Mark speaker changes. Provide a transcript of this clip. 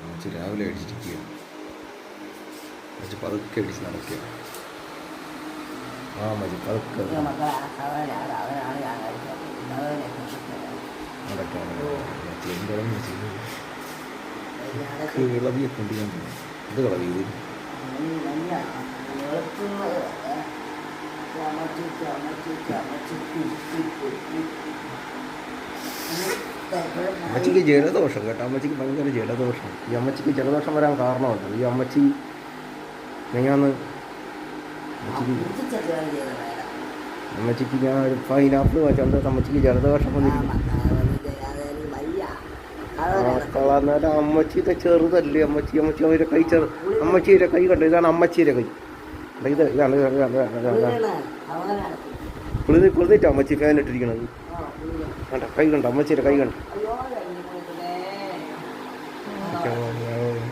Speaker 1: അമ്മച്ചി രാവിലെ അടിച്ചിരിക്കുക. അമ്മച്ചി പതുക്കെ അടിച്ച് നടക്കുക. ആ അമ്മച്ചി പതുക്കെ ഇളവിയെ കൊണ്ട് ഞാൻ ഇത് കളവി ഇത് അമ്മച്ചിക്ക് ജലദോഷം കേട്ടോ. അമ്മച്ചിക്ക് ഭയങ്കര ജലദോഷം. ഈ അമ്മച്ചിക്ക് ജലദോഷം വരാൻ കാരണമുണ്ട്. ഈ അമ്മച്ചി ഞാന്ന് അമ്മച്ചിക്ക് ഞാൻ ഒരു പൈനാപ്പിൾ വെച്ചോണ്ട് അമ്മച്ചിക്ക് ജലദോഷം വന്നിരിക്കും. അന്നേരം അമ്മച്ചിയുടെ ചെറുതല്ലേ അമ്മച്ചി അവരുടെ കൈ അമ്മച്ചിയുടെ കൈ കണ്ടു. ഇതാണ് അമ്മച്ചിയുടെ കൈ. ഇതാണ് കുളിന്നിട്ട് അമ്മച്ചി ഫാൻ ഇട്ടിരിക്കണത് കണ്ട. കൈ കണ്ട അമ്മച്ചിയുടെ കൈ കണ്ട.